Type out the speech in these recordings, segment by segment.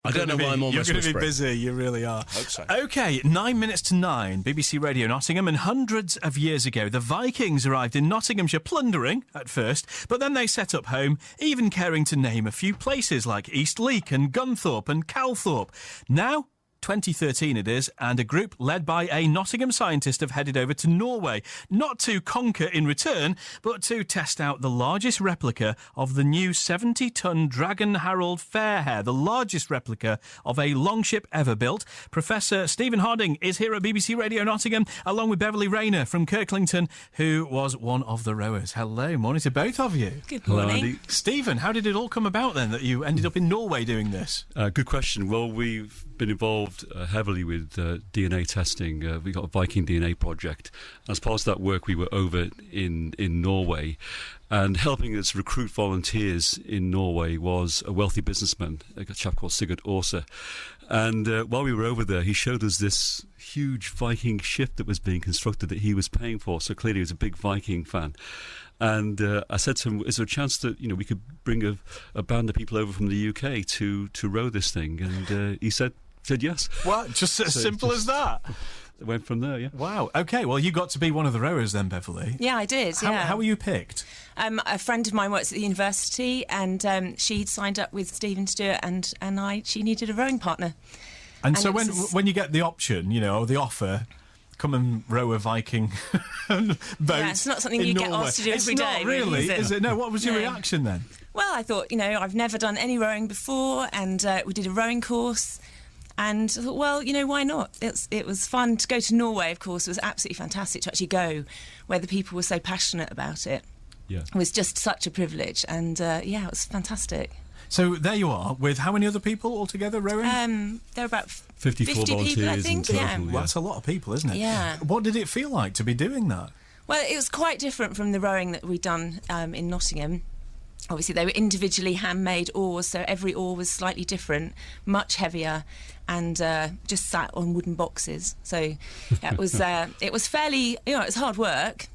I don't know why I'm almost You're going to be whispering. busy, you really are. Hope so. OK, 9 minutes to 9, BBC Radio Nottingham, and hundreds of years ago, the Vikings arrived in Nottinghamshire plundering at first, but then they set up home, even caring to name a few places like Eastleek and Gunthorpe and Calthorpe. Now, 2013 it is, and a group led by a Nottingham scientist have headed over to Norway, not to conquer in return, but to test out the largest replica of the new 70-ton Dragon Harald Fairhair, the largest replica of a longship ever built. Professor Stephen Harding is here at BBC Radio Nottingham, along with Beverly Rayner from Kirklington, who was one of the rowers. Hello, morning to both of you. Good morning. Hello, Andy. Stephen, how did it all come about then that you ended up in Norway doing this? Good question. Well, we've been involved heavily with DNA testing. We got a Viking DNA project. As part of that work, we were over in Norway, and helping us recruit volunteers in Norway was a wealthy businessman, a chap called Sigurd Åse. And while we were over there, he showed us this huge Viking ship that was being constructed that he was paying for. So clearly he was a big Viking fan. And I said to him, is there a chance that we could bring a band of people over from the UK to row this thing? And he said yes. Well, just as simple as that. It went from there, yeah. Wow. OK, well, you got to be one of the rowers then, Beverly. Yeah, I did, How were you picked? A friend of mine works at the university, and she'd signed up with Stephen Stewart, and she needed a rowing partner. And so when you get the option, or the offer, come and row a Viking boat. Yeah, it's not something you get asked to do every day. It's not really, is it? No, what was your reaction then? Well, I thought, I've never done any rowing before, and we did a rowing course. And I thought, well, why not? It was fun to go to Norway, of course. It was absolutely fantastic to actually go where the people were so passionate about it. Yeah. It was just such a privilege. And, it was fantastic. So there you are, with how many other people altogether rowing? There were about 54 people, volunteers I think. in total, Yeah. Well, that's a lot of people, isn't it? Yeah. What did it feel like to be doing that? Well, it was quite different from the rowing that we'd done in Nottingham. Obviously, they were individually handmade oars, so every oar was slightly different, much heavier, and just sat on wooden boxes. So it was fairly, it was hard work,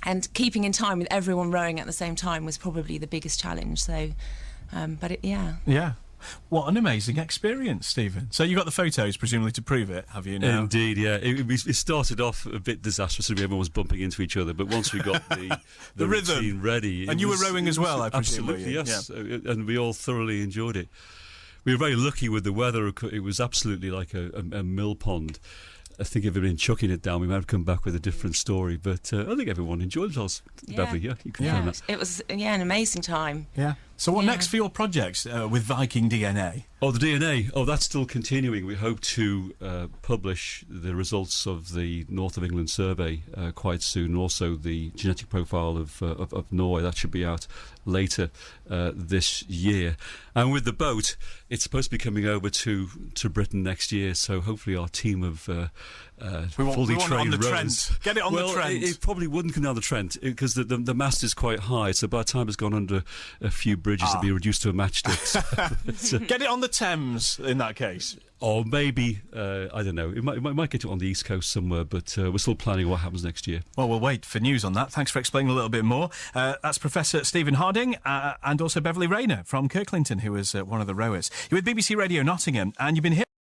and keeping in time with everyone rowing at the same time was probably the biggest challenge. So, yeah. Yeah. What an amazing experience, Stephen. So you got the photos, presumably, to prove it, have you now? Indeed, yeah. It started off a bit disastrously. Everyone was bumping into each other, but once we got the rhythm routine ready... And you were rowing as well, I presume. Absolutely, yes. Yeah. And we all thoroughly enjoyed it. We were very lucky with the weather. It was absolutely like a mill pond. I think if we'd been chucking it down, we might have come back with a different story. But I think everyone enjoyed themselves. Yeah. Beverly, yeah, you confirm that. It was, an amazing time. Yeah. So what next for your projects with Viking DNA? Oh, the DNA. Oh, that's still continuing. We hope to publish the results of the North of England survey quite soon, and also the genetic profile of Norway. That should be out later this year. And with the boat, it's supposed to be coming over to Britain next year, so hopefully our team of fully trained rowers... Get it on the Trent. It probably wouldn't come down the Trent, because the mast is quite high, so by the time it's gone under a few bridges, it'll be reduced to a matchstick. Get it on the Thames, in that case. Or maybe, I don't know, it might get it on the East Coast somewhere, but we're still planning what happens next year. Well, we'll wait for news on that. Thanks for explaining a little bit more. That's Professor Stephen Harding and also Beverly Rayner from Kirklington, who was one of the rowers. You're with BBC Radio Nottingham, and you've been here